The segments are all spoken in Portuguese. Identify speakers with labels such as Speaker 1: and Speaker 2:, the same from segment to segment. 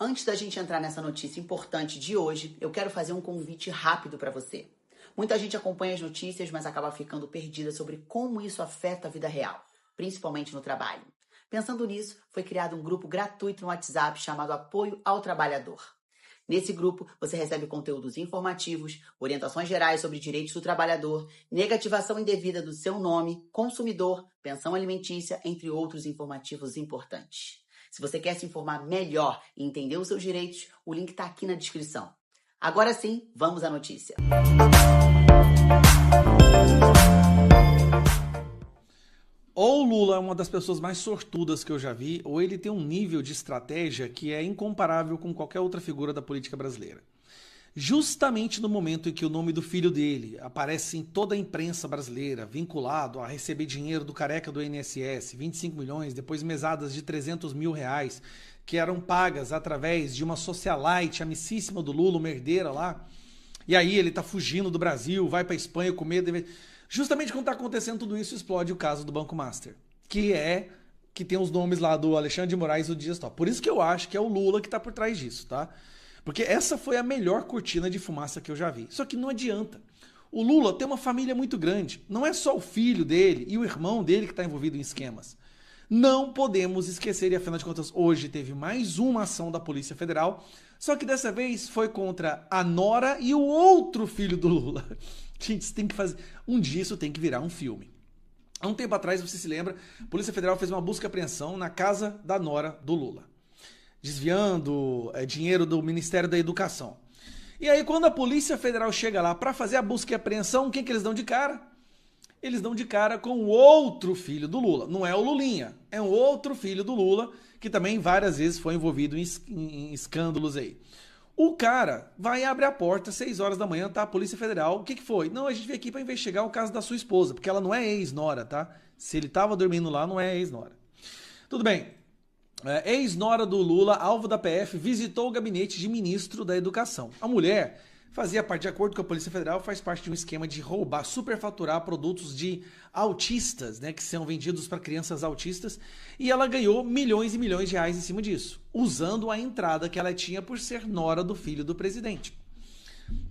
Speaker 1: Antes da gente entrar nessa notícia importante de hoje, eu quero fazer um convite rápido para você. Muita gente acompanha as notícias, mas acaba ficando perdida sobre como isso afeta a vida real, principalmente no trabalho. Pensando nisso, foi criado um grupo gratuito no WhatsApp chamado Apoio ao Trabalhador. Nesse grupo, você recebe conteúdos informativos, orientações gerais sobre direitos do trabalhador, negativação indevida do seu nome, consumidor, pensão alimentícia, entre outros informativos importantes. Se você quer se informar melhor e entender os seus direitos, o link está aqui na descrição. Agora sim, vamos à notícia.
Speaker 2: Ou o Lula é uma das pessoas mais sortudas que eu já vi, ou ele tem um nível de estratégia que é incomparável com qualquer outra figura da política brasileira. Justamente no momento em que o nome do filho dele aparece em toda a imprensa brasileira, vinculado a receber dinheiro do careca do INSS, 25 milhões, depois mesadas de 300 mil reais, que eram pagas através de uma socialite amicíssima do Lula, uma herdeira lá, e aí ele tá fugindo do Brasil, vai pra Espanha com medo. Justamente quando tá acontecendo tudo isso, explode o caso do Banco Master, que tem os nomes lá do Alexandre de Moraes e do Dias Toffoli. Por isso que eu acho que é o Lula que tá por trás disso, tá? Porque essa foi a melhor cortina de fumaça que eu já vi. Só que não adianta. O Lula tem uma família muito grande. Não é só o filho dele e o irmão dele que está envolvido em esquemas. Não podemos esquecer, e afinal de contas, hoje teve mais uma ação da Polícia Federal, só que dessa vez foi contra a nora e o outro filho do Lula. Gente, isso tem que fazer. Um dia isso tem que virar um filme. Há um tempo atrás, você se lembra, a Polícia Federal fez uma busca e apreensão na casa da nora do Lula, desviando dinheiro do Ministério da Educação. E aí, quando a Polícia Federal chega lá para fazer a busca e apreensão, quem que eles dão de cara? Eles dão de cara com o outro filho do Lula. Não é o Lulinha, é um outro filho do Lula, que também várias vezes foi envolvido em escândalos aí. O cara vai abrir a porta às 6 horas da manhã, tá? A Polícia Federal, o que foi? Não, a gente veio aqui para investigar o caso da sua esposa, porque ela não é ex-nora, tá? Se ele tava dormindo lá, não é ex-nora. Tudo bem. Ex-nora do Lula, alvo da PF, visitou o gabinete de ministro da Educação. A mulher fazia parte, de acordo com a Polícia Federal, faz parte de um esquema de roubar, superfaturar produtos de autistas, né, que são vendidos para crianças autistas, e ela ganhou milhões e milhões de reais em cima disso, usando a entrada que ela tinha por ser nora do filho do presidente.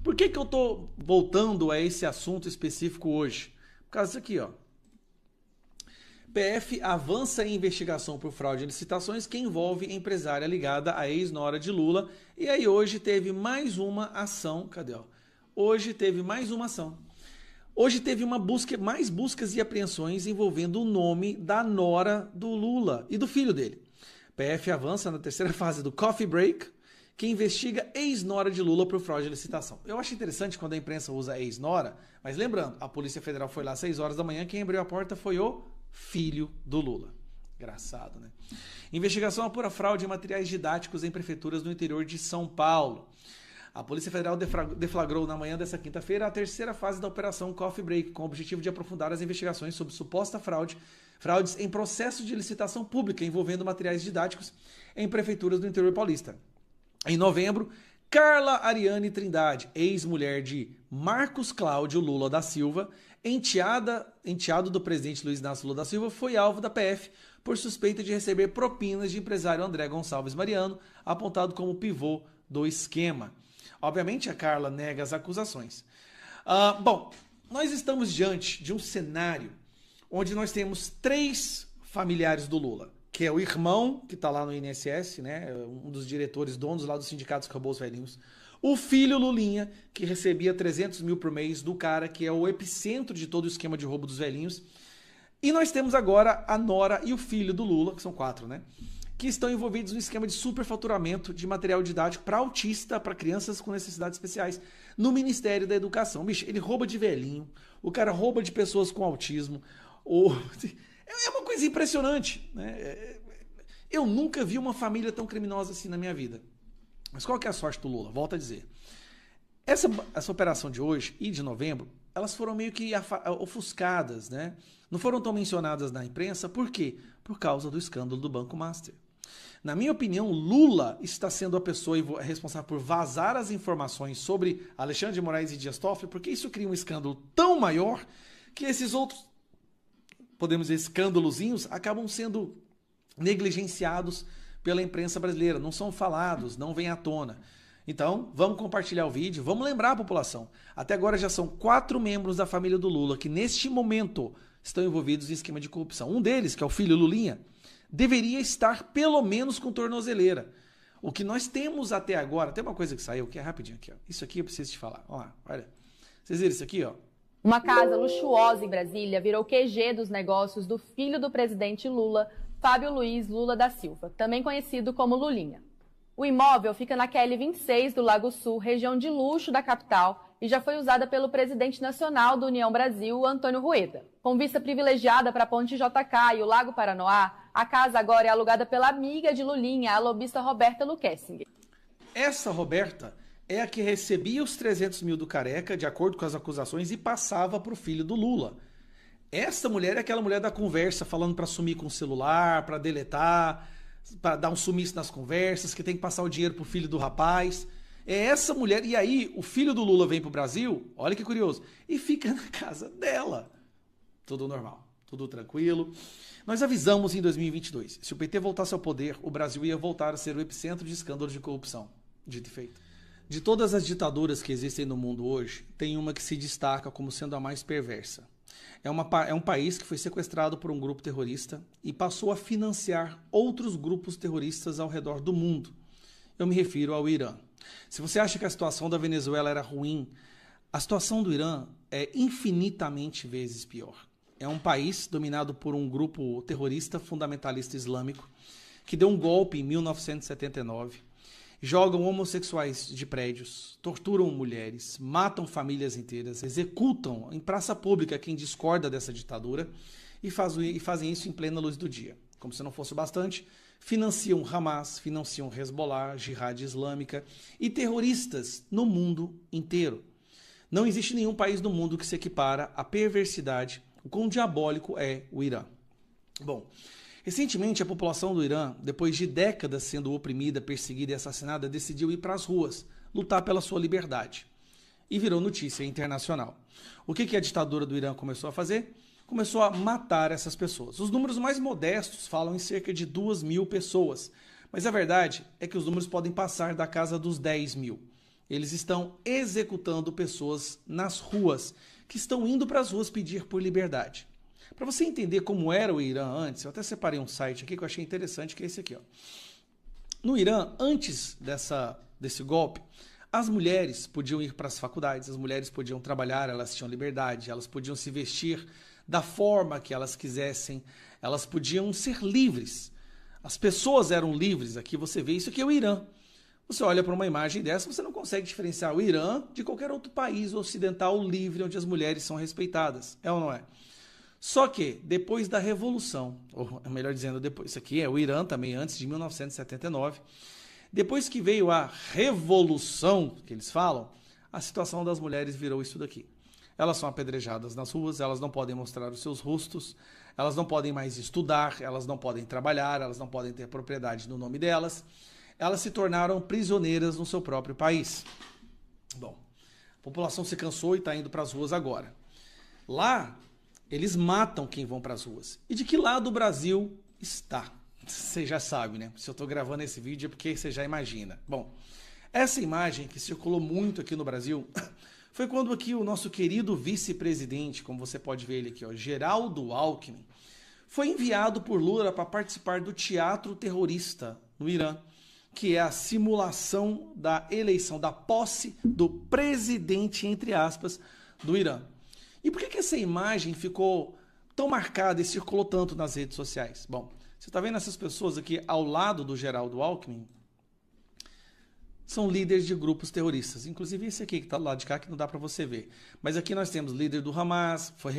Speaker 2: Por que eu tô voltando a esse assunto específico hoje? Por causa disso aqui, ó. PF avança em investigação por fraude em licitações que envolve empresária ligada à ex-nora de Lula. E aí hoje teve mais uma ação. Cadê? Hoje teve mais uma ação. Hoje teve mais buscas e apreensões envolvendo o nome da nora do Lula e do filho dele. PF avança na terceira fase do Coffee Break, que investiga ex-nora de Lula por fraude em licitação. Eu acho interessante quando a imprensa usa ex-nora, mas lembrando, a Polícia Federal foi lá às 6 horas da manhã, quem abriu a porta foi o filho do Lula. Engraçado, né? Investigação apura fraude em materiais didáticos em prefeituras no interior de São Paulo. A Polícia Federal deflagrou na manhã dessa quinta-feira a terceira fase da Operação Coffee Break, com o objetivo de aprofundar as investigações sobre suposta fraudes em processo de licitação pública envolvendo materiais didáticos em prefeituras do interior paulista. Em novembro, Carla Ariane Trindade, ex-mulher de Marcos Cláudio Lula da Silva, enteado do presidente Luiz Inácio Lula da Silva, foi alvo da PF por suspeita de receber propinas de empresário André Gonçalves Mariano, apontado como pivô do esquema. Obviamente, a Carla nega as acusações. Bom, nós estamos diante de um cenário onde nós temos 3 familiares do Lula, que é o irmão, que está lá no INSS, né, um dos diretores, donos lá dos sindicatos que roubou os velhinhos, o filho Lulinha, que recebia 300 mil por mês do cara que é o epicentro de todo o esquema de roubo dos velhinhos. E nós temos agora a nora e o filho do Lula, que são 4, né? Que estão envolvidos no esquema de superfaturamento de material didático para autista, para crianças com necessidades especiais, no Ministério da Educação. Bicho, ele rouba de velhinho, o cara rouba de pessoas com autismo. É uma coisa impressionante, né? Eu nunca vi uma família tão criminosa assim na minha vida. Mas qual que é a sorte do Lula? Volto a dizer. Essa operação de hoje e de novembro, elas foram meio que ofuscadas, né? Não foram tão mencionadas na imprensa. Por quê? Por causa do escândalo do Banco Master. Na minha opinião, Lula está sendo a pessoa responsável por vazar as informações sobre Alexandre de Moraes e Dias Toffoli, porque isso cria um escândalo tão maior que esses outros, podemos dizer, escândalozinhos, acabam sendo negligenciados pela imprensa brasileira, não são falados, não vêm à tona. Então, vamos compartilhar o vídeo, vamos lembrar a população. Até agora já são 4 membros da família do Lula que neste momento estão envolvidos em esquema de corrupção. Um deles, que é o filho Lulinha, deveria estar pelo menos com tornozeleira. O que nós temos até agora, tem uma coisa que saiu, que é rapidinho aqui, ó. Isso aqui eu preciso te falar. Ó, olha. Vocês viram isso aqui, ó?
Speaker 3: Uma casa luxuosa em Brasília virou QG dos negócios do filho do presidente Lula, Fábio Luiz Lula da Silva, também conhecido como Lulinha. O imóvel fica na QL 26 do Lago Sul, região de luxo da capital, e já foi usada pelo presidente nacional do União Brasil, Antônio Rueda. Com vista privilegiada para a Ponte JK e o Lago Paranoá, a casa agora é alugada pela amiga de Lulinha, a lobista Roberta Luquessinger.
Speaker 2: Essa Roberta é a que recebia os 300 mil do Careca, de acordo com as acusações, e passava para o filho do Lula. Essa mulher é aquela mulher da conversa, falando para sumir com o celular, para deletar, para dar um sumiço nas conversas, que tem que passar o dinheiro pro filho do rapaz. É essa mulher. E aí, o filho do Lula vem pro Brasil, olha que curioso, e fica na casa dela. Tudo normal, tudo tranquilo. Nós avisamos em 2022, se o PT voltasse ao poder, o Brasil ia voltar a ser o epicentro de escândalos de corrupção. Dito e feito. De todas as ditaduras que existem no mundo hoje, tem uma que se destaca como sendo a mais perversa. É um país que foi sequestrado por um grupo terrorista e passou a financiar outros grupos terroristas ao redor do mundo. Eu me refiro ao Irã. Se você acha que a situação da Venezuela era ruim, a situação do Irã é infinitamente vezes pior. É um país dominado por um grupo terrorista fundamentalista islâmico que deu um golpe em 1979, jogam homossexuais de prédios, torturam mulheres, matam famílias inteiras, executam em praça pública quem discorda dessa ditadura e fazem isso em plena luz do dia. Como se não fosse o bastante, financiam Hamas, financiam Hezbollah, Jihad Islâmica e terroristas no mundo inteiro. Não existe nenhum país do mundo que se equipara à perversidade, o quão diabólico é o Irã. Bom, recentemente, a população do Irã, depois de décadas sendo oprimida, perseguida e assassinada, decidiu ir para as ruas, lutar pela sua liberdade. E virou notícia internacional. O que a ditadura do Irã começou a fazer? Começou a matar essas pessoas. Os números mais modestos falam em cerca de 2.000 pessoas, mas a verdade é que os números podem passar da casa dos 10.000. Eles estão executando pessoas nas ruas, que estão indo para as ruas pedir por liberdade. Para você entender como era o Irã antes, eu até separei um site aqui que eu achei interessante, que é esse aqui, ó. No Irã, antes desse golpe, as mulheres podiam ir para as faculdades, as mulheres podiam trabalhar, elas tinham liberdade, elas podiam se vestir da forma que elas quisessem, elas podiam ser livres. As pessoas eram livres. Aqui você vê isso aqui é o Irã. Você olha para uma imagem dessa, você não consegue diferenciar o Irã de qualquer outro país ocidental livre onde as mulheres são respeitadas. É ou não é? Só que, depois da Revolução, ou melhor dizendo, depois, isso aqui é o Irã também, antes de 1979, depois que veio a Revolução, que eles falam, a situação das mulheres virou isso daqui. Elas são apedrejadas nas ruas, elas não podem mostrar os seus rostos, elas não podem mais estudar, elas não podem trabalhar, elas não podem ter propriedade no nome delas. Elas se tornaram prisioneiras no seu próprio país. Bom, a população se cansou e está indo para as ruas agora. Lá, eles matam quem vão para as ruas. E de que lado o Brasil está? Você já sabe, né? Se eu estou gravando esse vídeo é porque você já imagina. Bom, essa imagem que circulou muito aqui no Brasil foi quando aqui o nosso querido vice-presidente, como você pode ver ele aqui, ó, Geraldo Alckmin, foi enviado por Lula para participar do teatro terrorista no Irã, que é a simulação da eleição, da posse do presidente, entre aspas, do Irã. E por que essa imagem ficou tão marcada e circulou tanto nas redes sociais? Bom, você está vendo essas pessoas aqui ao lado do Geraldo Alckmin? São líderes de grupos terroristas. Inclusive esse aqui que está do lado de cá, que não dá para você ver. Mas aqui nós temos líder do Hamas, foi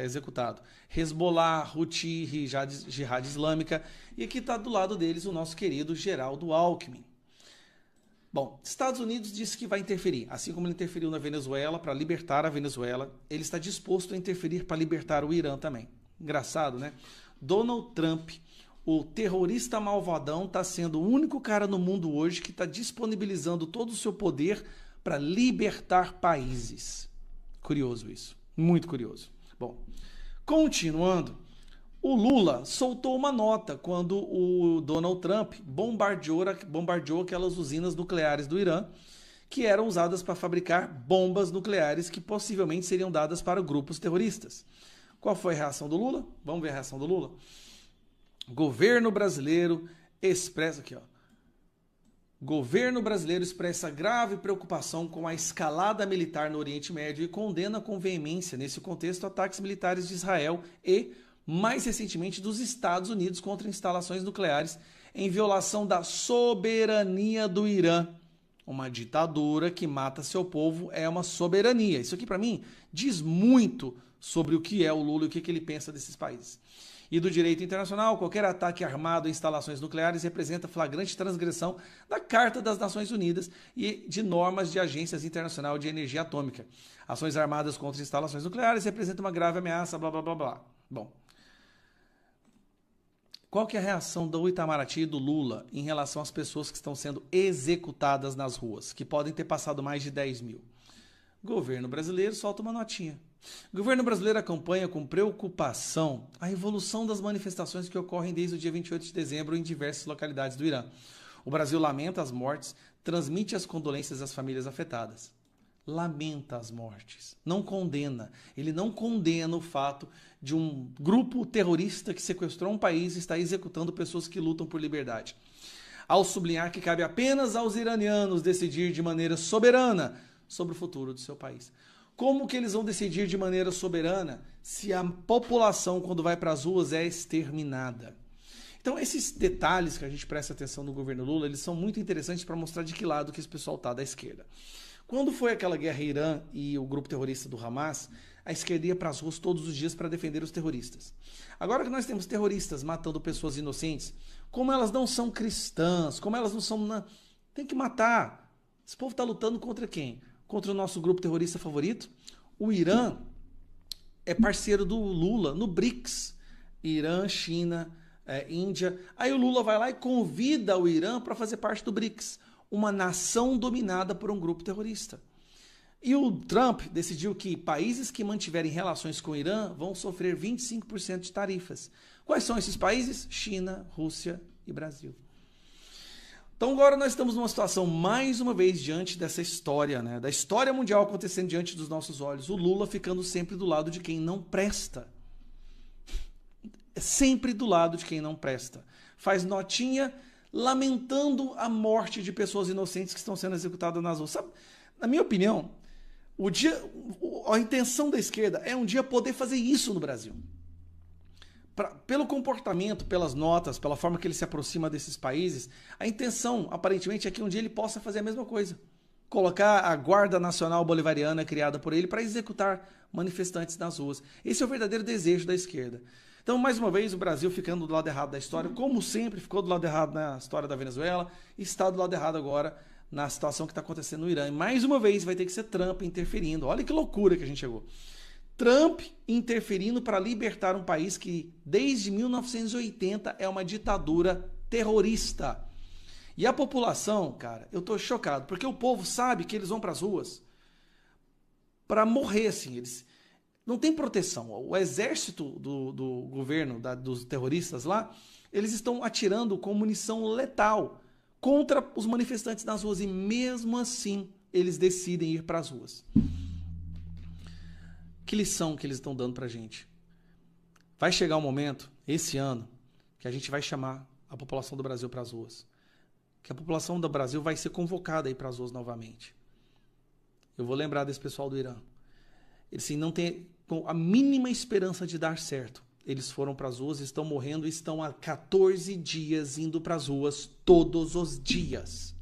Speaker 2: executado. Hezbollah, Houthi, Jihad Islâmica. E aqui está do lado deles o nosso querido Geraldo Alckmin. Bom, Estados Unidos disse que vai interferir. Assim como ele interferiu na Venezuela para libertar a Venezuela, ele está disposto a interferir para libertar o Irã também. Engraçado, né? Donald Trump, o terrorista malvadão, está sendo o único cara no mundo hoje que está disponibilizando todo o seu poder para libertar países. Curioso isso, muito curioso. Bom, continuando, O Lula soltou uma nota quando o Donald Trump bombardeou aquelas usinas nucleares do Irã, que eram usadas para fabricar bombas nucleares que possivelmente seriam dadas para grupos terroristas. Qual foi a reação do Lula? Vamos ver a reação do Lula? Governo brasileiro expressa aqui, ó. Governo brasileiro expressa grave preocupação com a escalada militar no Oriente Médio e condena com veemência, nesse contexto, ataques militares de Israel e, mais recentemente, dos Estados Unidos contra instalações nucleares em violação da soberania do Irã. Uma ditadura que mata seu povo é uma soberania. Isso aqui, para mim, diz muito sobre o que é o Lula e o que ele pensa desses países. E do direito internacional, qualquer ataque armado a instalações nucleares representa flagrante transgressão da Carta das Nações Unidas e de normas de Agências Internacional de Energia Atômica. Ações armadas contra instalações nucleares representam uma grave ameaça, blá, blá, blá, blá. Bom, qual que é a reação do Itamaraty e do Lula em relação às pessoas que estão sendo executadas nas ruas, que podem ter passado mais de 10 mil? O governo brasileiro solta uma notinha. O governo brasileiro acompanha com preocupação a evolução das manifestações que ocorrem desde o dia 28 de dezembro em diversas localidades do Irã. O Brasil lamenta as mortes, transmite as condolências às famílias afetadas. Lamenta as mortes, não condena. Ele não condena o fato de um grupo terrorista que sequestrou um país e está executando pessoas que lutam por liberdade. Ao sublinhar que cabe apenas aos iranianos decidir de maneira soberana sobre o futuro do seu país. Como que eles vão decidir de maneira soberana se a população, quando vai para as ruas, é exterminada? Então, esses detalhes que a gente presta atenção no governo Lula, eles são muito interessantes para mostrar de que lado que esse pessoal está da esquerda. Quando foi aquela guerra Irã e o grupo terrorista do Hamas, a esquerda ia para as ruas todos os dias para defender os terroristas. Agora que nós temos terroristas matando pessoas inocentes, como elas não são cristãs, como elas não são... Tem que matar. Esse povo está lutando contra quem? Contra o nosso grupo terrorista favorito. O Irã é parceiro do Lula no BRICS. Irã, China, Índia. Aí o Lula vai lá e convida o Irã para fazer parte do BRICS. Uma nação dominada por um grupo terrorista. E o Trump decidiu que países que mantiverem relações com o Irã vão sofrer 25% de tarifas. Quais são esses países? China, Rússia e Brasil. Então agora nós estamos numa situação, mais uma vez, diante dessa história, né? Da história mundial acontecendo diante dos nossos olhos. O Lula ficando sempre do lado de quem não presta. É sempre do lado de quem não presta. Faz notinha lamentando a morte de pessoas inocentes que estão sendo executadas nas ruas. Sabe, na minha opinião, a intenção da esquerda é um dia poder fazer isso no Brasil. Pelo comportamento, pelas notas, pela forma que ele se aproxima desses países, a intenção, aparentemente, é que um dia ele possa fazer a mesma coisa. Colocar a Guarda Nacional Bolivariana criada por ele para executar manifestantes nas ruas. Esse é o verdadeiro desejo da esquerda. Então, mais uma vez, o Brasil ficando do lado errado da história, como sempre, ficou do lado errado na história da Venezuela, e está do lado errado agora na situação que está acontecendo no Irã. E mais uma vez vai ter que ser Trump interferindo. Olha que loucura que a gente chegou. Trump interferindo para libertar um país que, desde 1980, é uma ditadura terrorista. E a população, cara, eu tô chocado, porque o povo sabe que eles vão para as ruas para morrer, assim. Eles não tem proteção. O exército do governo, dos terroristas lá, eles estão atirando com munição letal contra os manifestantes nas ruas. E mesmo assim, eles decidem ir para as ruas. Que lição que eles estão dando pra gente? Vai chegar um momento, esse ano, que a gente vai chamar a população do Brasil para as ruas. Que a população do Brasil vai ser convocada aí para as ruas novamente. Eu vou lembrar desse pessoal do Irã. Eles assim, não têm a mínima esperança de dar certo. Eles foram para as ruas, estão morrendo e estão há 14 dias indo para as ruas todos os dias.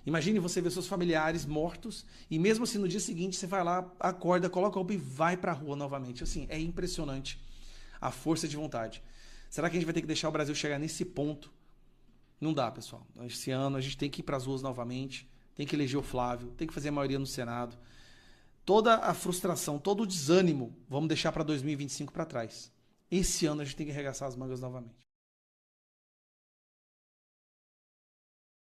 Speaker 2: Imagine você ver seus familiares mortos e mesmo assim no dia seguinte você vai lá, acorda, coloca a roupa e vai para a rua novamente. Assim, é impressionante a força de vontade. Será que a gente vai ter que deixar o Brasil chegar nesse ponto? Não dá, pessoal. Esse ano a gente tem que ir para as ruas novamente, tem que eleger o Flávio, tem que fazer a maioria no Senado. Toda a frustração, todo o desânimo, vamos deixar para 2025 para trás. Esse ano a gente tem que arregaçar as mangas novamente.